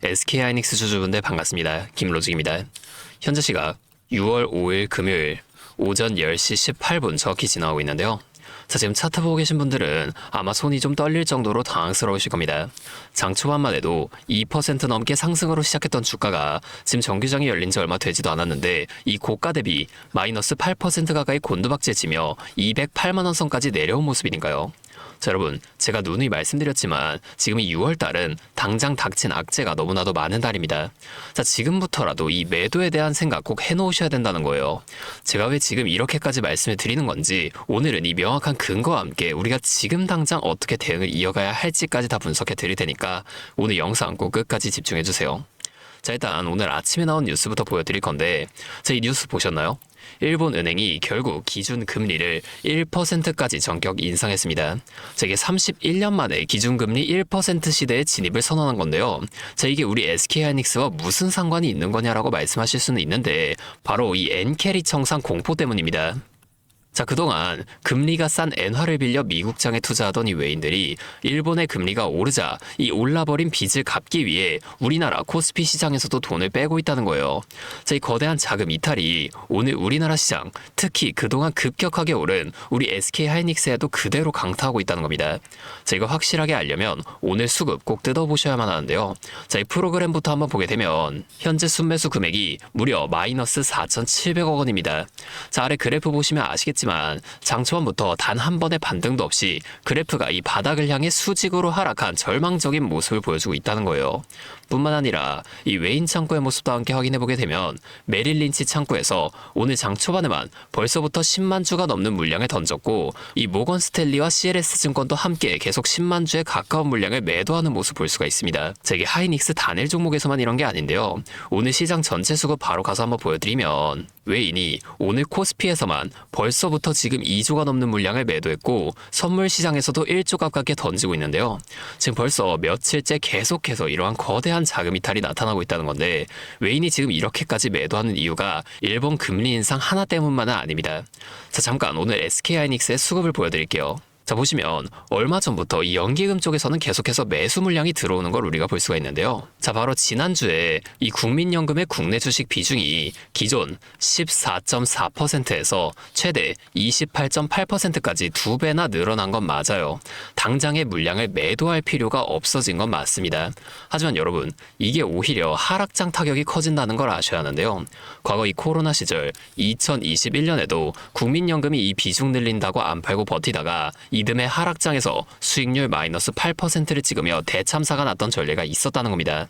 SK하이닉스 주주분들 반갑습니다. 김로직입니다. 현재 시각 6월 5일 금요일 오전 10시 18분 정확히 지나가고 있는데요. 자, 지금 차트 보고 계신 분들은 아마 손이 좀 떨릴 정도로 당황스러우실 겁니다. 장 초반만 해도 2% 넘게 상승으로 시작했던 주가가 지금 정규장이 열린 지 얼마 되지도 않았는데 이 고가 대비 마이너스 8% 가까이 곤두박질치며 208만원 선까지 내려온 모습이니까요. 자, 여러분, 제가 누누이 말씀드렸지만 지금 이 6월달은 당장 닥친 악재가 너무나도 많은 달입니다. 자, 지금부터라도 이 매도에 대한 생각 꼭 해놓으셔야 된다는 거예요. 제가 왜 지금 이렇게까지 말씀을 드리는 건지 오늘은 이 명확한 근거와 함께 우리가 지금 당장 어떻게 대응을 이어가야 할지까지 다 분석해 드릴 테니까 오늘 영상 꼭 끝까지 집중해 주세요. 자, 일단 오늘 아침에 나온 뉴스부터 보여드릴 건데, 자, 이 뉴스 보셨나요? 일본은행이 결국 기준 금리를 1%까지 전격 인상했습니다. 자, 이게 31년 만에 기준금리 1% 시대에 진입을 선언한 건데요. 자, 이게 우리 SK하이닉스와 무슨 상관이 있는 거냐라고 말씀하실 수는 있는데 바로 이 엔캐리 청산 공포 때문입니다. 자, 그동안 금리가 싼 엔화를 빌려 미국장에 투자하던 이 외인들이 일본의 금리가 오르자 이 올라버린 빚을 갚기 위해 우리나라 코스피 시장에서도 돈을 빼고 있다는 거예요. 자, 이 거대한 자금 이탈이 오늘 우리나라 시장, 특히 그동안 급격하게 오른 우리 SK하이닉스에도 그대로 강타하고 있다는 겁니다. 자, 이거 확실하게 알려면 오늘 수급 꼭 뜯어보셔야만 하는데요. 자, 이 프로그램부터 한번 보게 되면 현재 순매수 금액이 무려 마이너스 4,700억 원입니다. 자, 아래 그래프 보시면 아시겠지만 장 초반부터 단 한 번의 반등도 없이 그래프가 이 바닥을 향해 수직으로 하락한 절망적인 모습을 보여주고 있다는 거예요. 뿐만 아니라 이 외인 창구의 모습도 함께 확인해보게 되면 메릴 린치 창구에서 오늘 장 초반에만 벌써부터 10만 주가 넘는 물량을 던졌고 이 모건 스탠리와 CLS 증권도 함께 계속 10만 주에 가까운 물량을 매도하는 모습 볼 수가 있습니다. 자, 이게 하이닉스 단일 종목에서만 이런 게 아닌데요. 오늘 시장 전체 수급 바로 가서 한번 보여드리면 외인이 오늘 코스피에서만 벌써부터 지금 2조가 넘는 물량을 매도했고 선물 시장에서도 1조 가깝게 던지고 있는데요. 지금 벌써 며칠째 계속해서 이러한 거대한 자금 이탈이 나타나고 있다는 건데 외인이 지금 이렇게까지 매도하는 이유가 일본 금리 인상 하나 때문만은 아닙니다. 자, 잠깐 오늘 SK하이닉스의 수급을 보여드릴게요. 자, 보시면 얼마 전부터 이 연기금 쪽에서는 계속해서 매수 물량이 들어오는 걸 우리가 볼 수가 있는데요. 자, 바로 지난주에 이 국민연금의 국내 주식 비중이 기존 14.4%에서 최대 28.8%까지 2배나 늘어난 건 맞아요. 당장의 물량을 매도할 필요가 없어진 건 맞습니다. 하지만 여러분, 이게 오히려 하락장 타격이 커진다는 걸 아셔야 하는데요. 과거 이 코로나 시절 2021년에도 국민연금이 이 비중 늘린다고 안 팔고 버티다가 이듬해 하락장에서 수익률 마이너스 8%를 찍으며 대참사가 났던 전례가 있었다는 겁니다.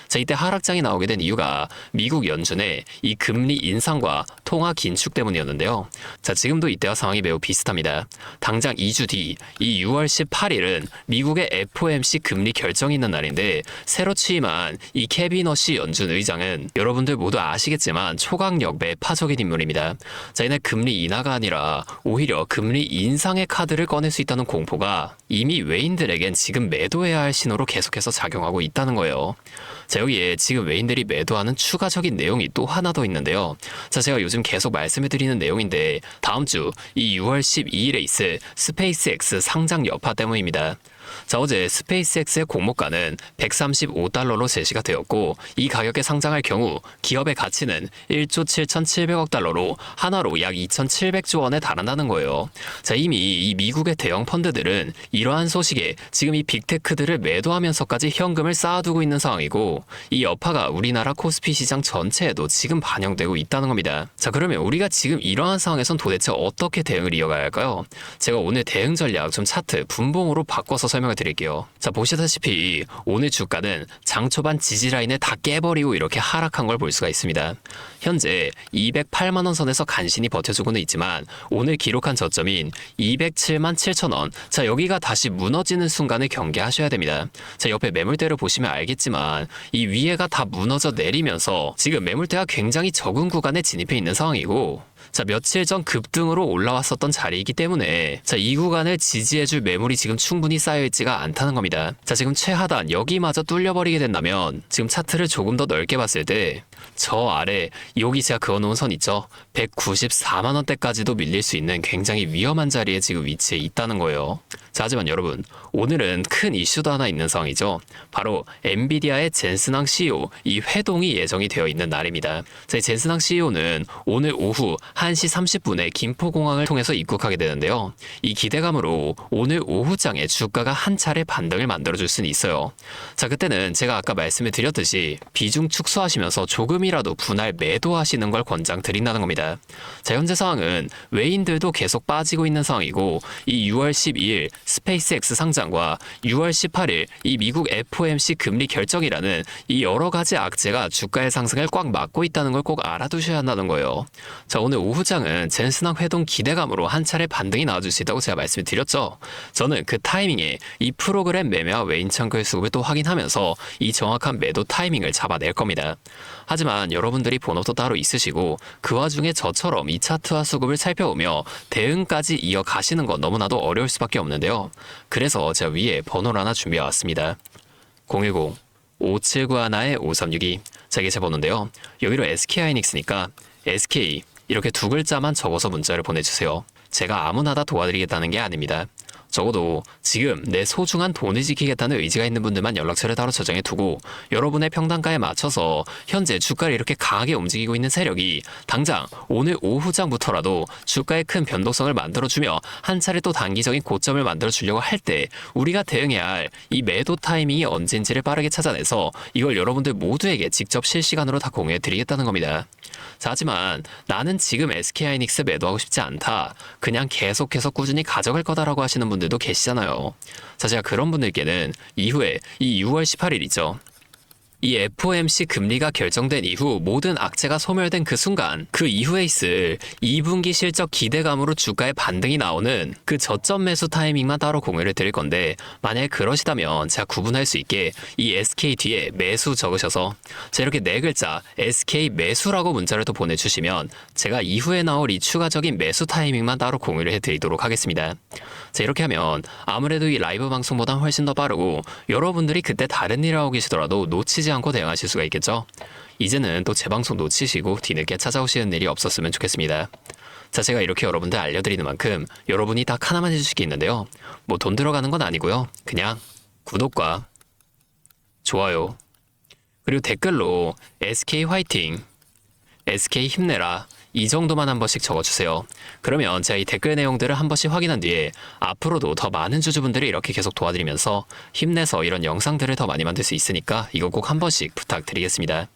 자, 이때 하락장이 나오게 된 이유가 미국 연준의 이 금리 인상과 통화 긴축 때문이었는데요. 자, 지금도 이때와 상황이 매우 비슷합니다. 당장 2주 뒤 이 6월 18일은 미국의 FOMC 금리 결정이 있는 날인데 새로 취임한 이 케빈 허시 연준 의장은 여러분들 모두 아시겠지만 초강력 매파적인 인물입니다. 자, 이날 금리 인하가 아니라 오히려 금리 인상의 카드를 꺼낼 수 있다는 공포가 이미 외인들에겐 지금 매도해야 할 신호로 계속해서 작용하고 있다는 거예요. 자, 여기에 지금 외인들이 매도하는 추가적인 내용이 또 하나 더 있는데요. 자, 제가 요즘 계속 말씀을 드리는 내용인데 다음 주 이 6월 12일에 있을 스페이스X 상장 여파 때문입니다. 자, 어제 스페이스X의 공모가는 135달러로 제시가 되었고 이 가격에 상장할 경우 기업의 가치는 1조 7,700억 달러로 하나로 약 2,700조 원에 달한다는 거예요. 자, 이미 이 미국의 대형 펀드들은 이러한 소식에 지금 이 빅테크들을 매도하면서까지 현금을 쌓아두고 있는 상황이고 이 여파가 우리나라 코스피 시장 전체에도 지금 반영되고 있다는 겁니다. 자, 그러면 우리가 지금 이러한 상황에선 도대체 어떻게 대응을 이어가야 할까요? 제가 오늘 대응 전략 좀 차트 분봉으로 바꿔서 설명을 드릴게요. 자, 보시다시피 오늘 주가는 장 초반 지지라인을 다 깨버리고 이렇게 하락한 걸 볼 수가 있습니다. 현재 208만원 선에서 간신히 버텨주고는 있지만 오늘 기록한 저점인 207만 7천원, 자, 여기가 다시 무너지는 순간을 경계하셔야 됩니다. 자, 옆에 매물대를 보시면 알겠지만 이 위에가 다 무너져 내리면서 지금 매물대가 굉장히 적은 구간에 진입해 있는 상황이고 자, 며칠 전 급등으로 올라왔었던 자리이기 때문에 자, 이 구간을 지지해줄 매물이 지금 충분히 쌓여있지가 않다는 겁니다. 자, 지금 최하단 여기마저 뚫려버리게 된다면 지금 차트를 조금 더 넓게 봤을 때 저 아래 여기 제가 그어놓은 선 있죠? 194만 원대까지도 밀릴 수 있는 굉장히 위험한 자리에 지금 위치해 있다는 거예요. 자, 하지만 여러분, 오늘은 큰 이슈도 하나 있는 상황이죠. 바로 엔비디아의 젠슨항 CEO 이 회동이 예정이 되어 있는 날입니다. 자, 이 젠슨항 CEO는 오늘 오후 1시 30분에 김포공항을 통해서 입국하게 되는데요. 이 기대감으로 오늘 오후장에 주가가 한 차례 반등을 만들어줄 수는 있어요. 자, 그때는 제가 아까 말씀을 드렸듯이 비중 축소하시면서 조금이라도 분할 매도하시는 걸 권장드린다는 겁니다. 자, 현재 상황은 외인들도 계속 빠지고 있는 상황이고 이 6월 12일 스페이스X 상장과 6월 18일 이 미국 FOMC 금리 결정이라는 이 여러 가지 악재가 주가의 상승을 꽉 막고 있다는 걸 꼭 알아두셔야 한다는 거예요. 자, 오늘 오후장은 젠슨항 회동 기대감으로 한 차례 반등이 나와줄 수 있다고 제가 말씀을 드렸죠. 저는 그 타이밍에 이 프로그램 매매와 외인 창구의 수급을 또 확인하면서 이 정확한 매도 타이밍을 잡아낼 겁니다. 하지만 여러분들이 본업도 따로 있으시고 그 와중에 저처럼 이 차트와 수급을 살펴보며 대응까지 이어가시는 건 너무나도 어려울 수밖에 없는데요. 그래서 제가 위에 번호를 하나 준비해 왔습니다. 010-5791-5362 자, 이게 제 번호인데요. 여기로 SK하이닉스니까 SK 이렇게 두 글자만 적어서 문자를 보내주세요. 제가 아무나 다 도와드리겠다는 게 아닙니다. 적어도 지금 내 소중한 돈을 지키겠다는 의지가 있는 분들만 연락처를 따로 저장해 두고 여러분의 평단가에 맞춰서 현재 주가를 이렇게 강하게 움직이고 있는 세력이 당장 오늘 오후장부터라도 주가의 큰 변동성을 만들어주며 한 차례 또 단기적인 고점을 만들어주려고 할 때 우리가 대응해야 할 이 매도 타이밍이 언제인지를 빠르게 찾아내서 이걸 여러분들 모두에게 직접 실시간으로 다 공유해 드리겠다는 겁니다. 자, 하지만 나는 지금 SK하이닉스 매도하고 싶지 않다. 그냥 계속해서 꾸준히 가져갈 거다라고 하시는 분들도 계시잖아요. 자, 제가 그런 분들께는 이후에 이 6월 18일이죠. 이 FOMC 금리가 결정된 이후 모든 악재가 소멸된 그 순간 그 이후에 있을 2분기 실적 기대감으로 주가의 반등이 나오는 그 저점 매수 타이밍만 따로 공유를 드릴 건데 만약에 그러시다면 제가 구분할 수 있게 이 SK 뒤에 매수 적으셔서 자, 이렇게 네 글자 SK 매수라고 문자를 또 보내주시면 제가 이후에 나올 이 추가적인 매수 타이밍만 따로 공유를 해드리도록 하겠습니다. 자, 이렇게 하면 아무래도 이 라이브 방송보다 훨씬 더 빠르고 여러분들이 그때 다른 일을 하고 계시더라도 놓치지 않고 대응하실 수가 있겠죠. 이제는 또 제 방송 놓치시고 뒤늦게 찾아오시는 일이 없었으면 좋겠습니다. 자, 제가 이렇게 여러분들 알려드리는 만큼 여러분이 딱 하나만 해주실 게 있는데요. 뭐 돈 들어가는 건 아니고요. 그냥 구독과 좋아요 그리고 댓글로 SK 화이팅, SK 힘내라 이 정도만 한 번씩 적어주세요. 그러면 제가 이 댓글 내용들을 한 번씩 확인한 뒤에 앞으로도 더 많은 주주분들이 이렇게 계속 도와드리면서 힘내서 이런 영상들을 더 많이 만들 수 있으니까 이거 꼭 한 번씩 부탁드리겠습니다.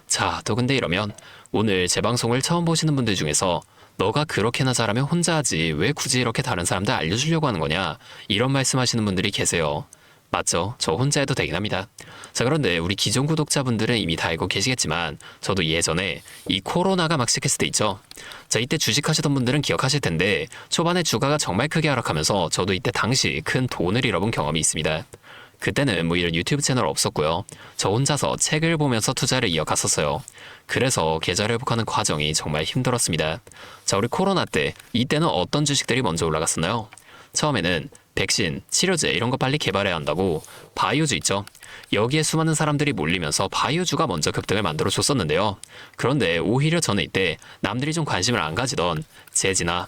자, 또 근데 이러면 오늘 제 방송을 처음 보시는 분들 중에서 너가 그렇게나 잘하면 혼자 하지 왜 굳이 이렇게 다른 사람들 알려주려고 하는 거냐 이런 말씀하시는 분들이 계세요. 맞죠? 저 혼자 해도 되긴 합니다. 자, 그런데 우리 기존 구독자분들은 이미 다 알고 계시겠지만 저도 예전에 이 코로나가 막 시작했을 때 있죠. 자, 이때 주식하시던 분들은 기억하실 텐데 초반에 주가가 정말 크게 하락하면서 저도 이때 당시 큰 돈을 잃어본 경험이 있습니다. 그때는 뭐 이런 유튜브 채널 없었고요. 저 혼자서 책을 보면서 투자를 이어갔었어요. 그래서 계좌를 회복하는 과정이 정말 힘들었습니다. 자, 우리 코로나 때 이때는 어떤 주식들이 먼저 올라갔었나요? 처음에는 백신, 치료제 이런 거 빨리 개발해야 한다고 바이오주 있죠. 여기에 수많은 사람들이 몰리면서 바이오주가 먼저 급등을 만들어 줬었는데요. 그런데 오히려 저는 이때 남들이 좀 관심을 안 가지던 제지나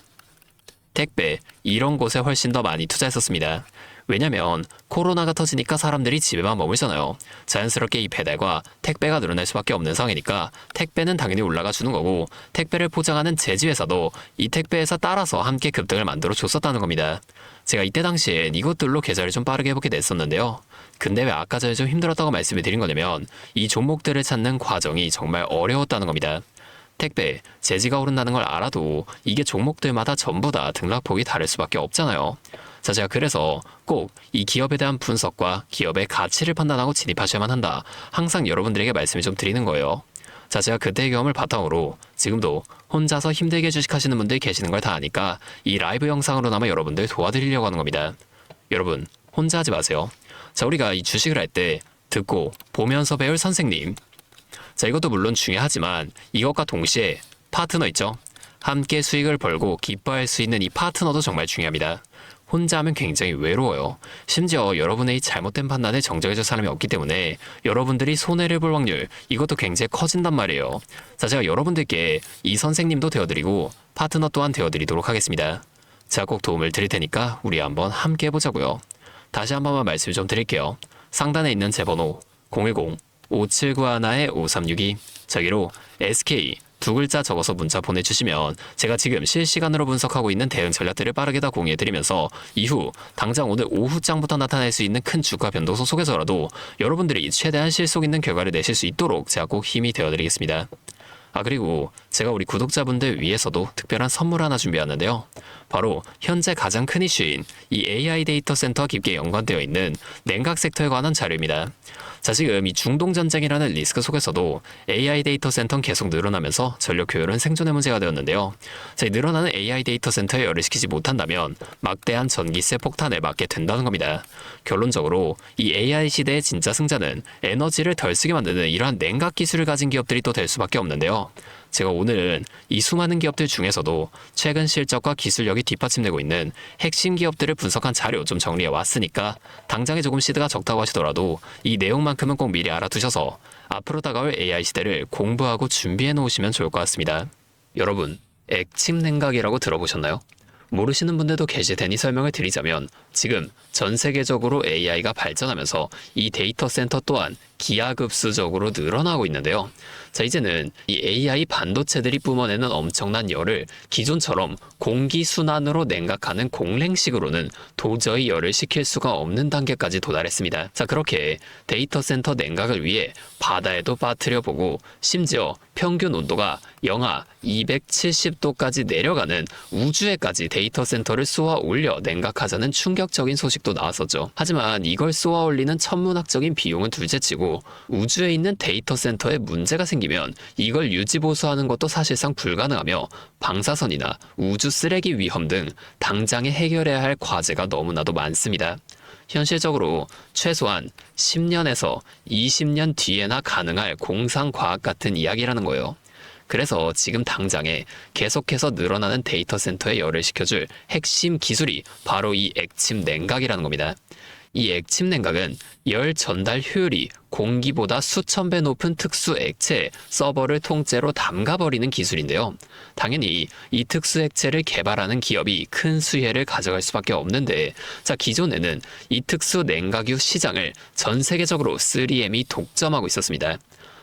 택배 이런 곳에 훨씬 더 많이 투자했었습니다. 왜냐면 코로나가 터지니까 사람들이 집에만 머물잖아요. 자연스럽게 이 배달과 택배가 늘어날 수밖에 없는 상황이니까 택배는 당연히 올라가 주는 거고 택배를 포장하는 제지회사도 이 택배회사 따라서 함께 급등을 만들어 줬었다는 겁니다. 제가 이때 당시엔 이것들로 계좌를 좀 빠르게 회복이 됐었는데요. 근데 왜 아까 전에 좀 힘들었다고 말씀을 드린 거냐면 이 종목들을 찾는 과정이 정말 어려웠다는 겁니다. 택배, 제지가 오른다는 걸 알아도 이게 종목들마다 전부 다 등락폭이 다를 수밖에 없잖아요. 자, 제가 그래서 꼭 이 기업에 대한 분석과 기업의 가치를 판단하고 진입하셔야만 한다. 항상 여러분들에게 말씀을 좀 드리는 거예요. 자, 제가 그때의 경험을 바탕으로 지금도 혼자서 힘들게 주식하시는 분들이 계시는 걸 다 아니까 이 라이브 영상으로나마 여러분들 도와드리려고 하는 겁니다. 여러분, 혼자 하지 마세요. 자, 우리가 이 주식을 할 때 듣고 보면서 배울 선생님. 자, 이것도 물론 중요하지만 이것과 동시에 파트너 있죠? 함께 수익을 벌고 기뻐할 수 있는 이 파트너도 정말 중요합니다. 혼자 하면 굉장히 외로워요. 심지어 여러분의 이 잘못된 판단에 정정해줄 사람이 없기 때문에 여러분들이 손해를 볼 확률, 이것도 굉장히 커진단 말이에요. 자, 제가 여러분들께 이 선생님도 되어드리고 파트너 또한 되어드리도록 하겠습니다. 제가 꼭 도움을 드릴 테니까 우리 한번 함께 해보자고요. 다시 한 번만 말씀을 좀 드릴게요. 상단에 있는 제 번호 010-5791-5362 저기로 SK 두 글자 적어서 문자 보내주시면 제가 지금 실시간으로 분석하고 있는 대응 전략들을 빠르게 다 공유해드리면서 이후 당장 오늘 오후장부터 나타날 수 있는 큰 주가 변동성 속에서라도 여러분들이 최대한 실속 있는 결과를 내실 수 있도록 제가 꼭 힘이 되어드리겠습니다. 그리고 제가 우리 구독자분들 위해서도 특별한 선물 하나 준비하는데요. 바로 현재 가장 큰 이슈인 이 AI 데이터 센터와 깊게 연관되어 있는 냉각 섹터에 관한 자료입니다. 자, 지금 이 중동전쟁이라는 리스크 속에서도 AI 데이터 센터는 계속 늘어나면서 전력 효율은 생존의 문제가 되었는데요. 자, 이 늘어나는 AI 데이터 센터에 열을 식히지 못한다면 막대한 전기세 폭탄을 맞게 된다는 겁니다. 결론적으로 이 AI 시대의 진짜 승자는 에너지를 덜 쓰게 만드는 이러한 냉각 기술을 가진 기업들이 또 될 수밖에 없는데요. 제가 오늘은 이 수많은 기업들 중에서도 최근 실적과 기술력이 뒷받침되고 있는 핵심 기업들을 분석한 자료 좀 정리해 왔으니까 당장에 조금 시드가 적다고 하시더라도 이 내용만큼은 꼭 미리 알아두셔서 앞으로 다가올 AI 시대를 공부하고 준비해 놓으시면 좋을 것 같습니다. 여러분, 액침 냉각이라고 들어보셨나요? 모르시는 분들도 계실 테니 설명을 드리자면 지금 전 세계적으로 AI가 발전하면서 이 데이터 센터 또한 기하급수적으로 늘어나고 있는데요. 자, 이제는 이 AI 반도체들이 뿜어내는 엄청난 열을 기존처럼 공기순환으로 냉각하는 공랭식으로는 도저히 열을 식힐 수가 없는 단계까지 도달했습니다. 자, 그렇게 데이터 센터 냉각을 위해 바다에도 빠뜨려보고 심지어 평균 온도가 영하 270도까지 내려가는 우주에까지 데이터 센터를 쏘아 올려 냉각하자는 충격적인 소식도 나왔었죠. 하지만 이걸 쏘아 올리는 천문학적인 비용은 둘째치고 우주에 있는 데이터 센터에 문제가 생기면 이걸 유지보수하는 것도 사실상 불가능하며 방사선이나 우주 쓰레기 위험 등 당장에 해결해야 할 과제가 너무나도 많습니다. 현실적으로 최소한 10년에서 20년 뒤에나 가능할 공상과학 같은 이야기라는 거예요. 그래서 지금 당장에 계속해서 늘어나는 데이터 센터에 열을 식혀줄 핵심 기술이 바로 이 액침 냉각이라는 겁니다. 이 액침 냉각은 열 전달 효율이 공기보다 수천 배 높은 특수 액체에 서버를 통째로 담가버리는 기술인데요. 당연히 이 특수 액체를 개발하는 기업이 큰 수혜를 가져갈 수밖에 없는데, 자, 기존에는 이 특수 냉각유 시장을 전 세계적으로 3M이 독점하고 있었습니다.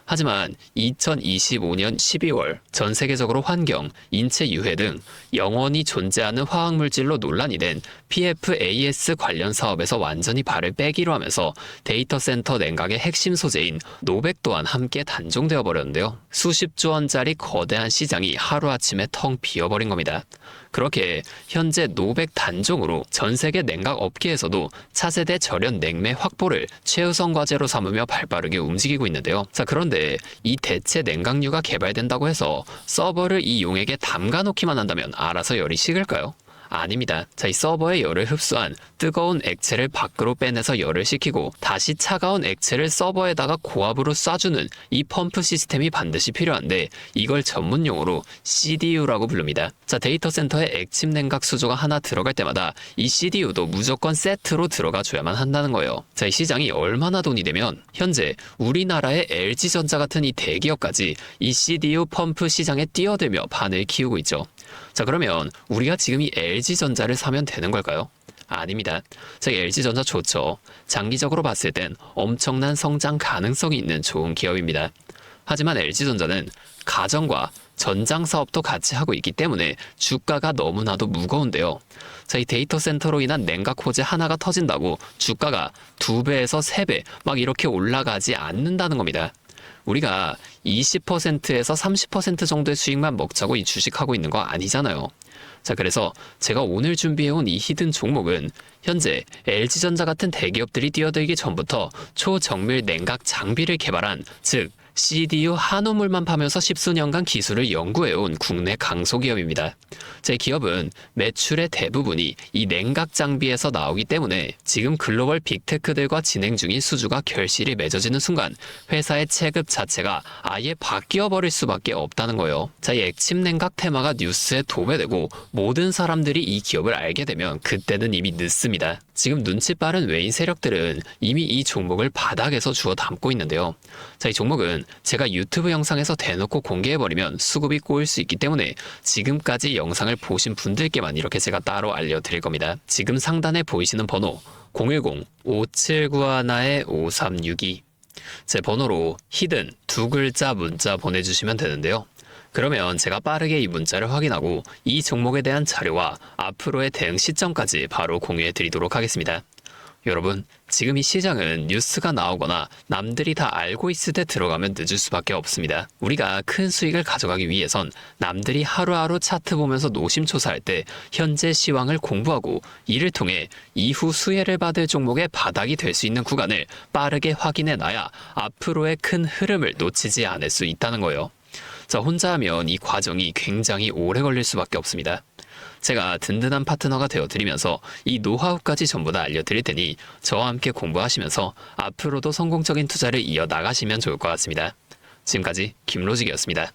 하지만 2025년 12월 전 세계적으로 환경, 인체 유해 등 영원히 존재하는 화학물질로 논란이 된 PFAS 관련 사업에서 완전히 발을 빼기로 하면서 데이터 센터 냉각의 핵심 소재인 노백 또한 함께 단종되어 버렸는데요. 수십조 원짜리 거대한 시장이 하루아침에 텅 비어버린 겁니다. 그렇게 현재 노백 단종으로 전 세계 냉각 업계에서도 차세대 절연 냉매 확보를 최우선 과제로 삼으며 발빠르게 움직이고 있는데요. 자, 그런데 이 대체 냉각유가 개발된다고 해서 서버를 이 용액에 담가놓기만 한다면 알아서 열이 식을까요? 아닙니다. 자, 이 서버의 열을 흡수한 뜨거운 액체를 밖으로 빼내서 열을 식히고 다시 차가운 액체를 서버에다가 고압으로 쏴주는 이 펌프 시스템이 반드시 필요한데 이걸 전문 용어로 CDU라고 부릅니다. 자, 데이터 센터에 액침 냉각 수조가 하나 들어갈 때마다 이 CDU도 무조건 세트로 들어가 줘야만 한다는 거예요. 자, 이 시장이 얼마나 돈이 되면 현재 우리나라의 LG전자 같은 이 대기업까지 이 CDU 펌프 시장에 뛰어들며 판을 키우고 있죠. 자, 그러면 우리가 지금 이 LG전자를 사면 되는 걸까요? 아닙니다. 자, LG전자 좋죠. 장기적으로 봤을 땐 엄청난 성장 가능성이 있는 좋은 기업입니다. 하지만 LG전자는 가전과 전장 사업도 같이 하고 있기 때문에 주가가 너무나도 무거운데요. 자, 이 데이터 센터로 인한 냉각 호재 하나가 터진다고 주가가 2배에서 3배 막 이렇게 올라가지 않는다는 겁니다. 우리가 20%에서 30% 정도의 수익만 먹자고 이 주식하고 있는 거 아니잖아요. 자, 그래서 제가 오늘 준비해온 이 히든 종목은 현재 LG전자 같은 대기업들이 뛰어들기 전부터 초정밀 냉각 장비를 개발한, 즉 CDU 한우물만 파면서 십수년간 기술을 연구해온 국내 강소기업입니다. 제 기업은 매출의 대부분이 이 냉각 장비에서 나오기 때문에 지금 글로벌 빅테크들과 진행 중인 수주가 결실이 맺어지는 순간 회사의 체급 자체가 아예 바뀌어버릴 수밖에 없다는 거예요. 자, 이 액침 냉각 테마가 뉴스에 도배되고 모든 사람들이 이 기업을 알게 되면 그때는 이미 늦습니다. 지금 눈치 빠른 외인 세력들은 이미 이 종목을 바닥에서 주워 담고 있는데요. 자, 이 종목은 제가 유튜브 영상에서 대놓고 공개해버리면 수급이 꼬일 수 있기 때문에 지금까지 영상을 보신 분들께만 이렇게 제가 따로 알려드릴 겁니다. 지금 상단에 보이시는 번호 010-5791-5362 제 번호로 히든 두 글자 문자 보내주시면 되는데요. 그러면 제가 빠르게 이 문자를 확인하고 이 종목에 대한 자료와 앞으로의 대응 시점까지 바로 공유해 드리도록 하겠습니다. 여러분, 지금 이 시장은 뉴스가 나오거나 남들이 다 알고 있을 때 들어가면 늦을 수밖에 없습니다. 우리가 큰 수익을 가져가기 위해선 남들이 하루하루 차트 보면서 노심초사할 때 현재 시황을 공부하고 이를 통해 이후 수혜를 받을 종목의 바닥이 될 수 있는 구간을 빠르게 확인해 놔야 앞으로의 큰 흐름을 놓치지 않을 수 있다는 거예요. 자, 혼자 하면 이 과정이 굉장히 오래 걸릴 수밖에 없습니다. 제가 든든한 파트너가 되어드리면서 이 노하우까지 전부 다 알려드릴 테니 저와 함께 공부하시면서 앞으로도 성공적인 투자를 이어나가시면 좋을 것 같습니다. 지금까지 김로직이었습니다.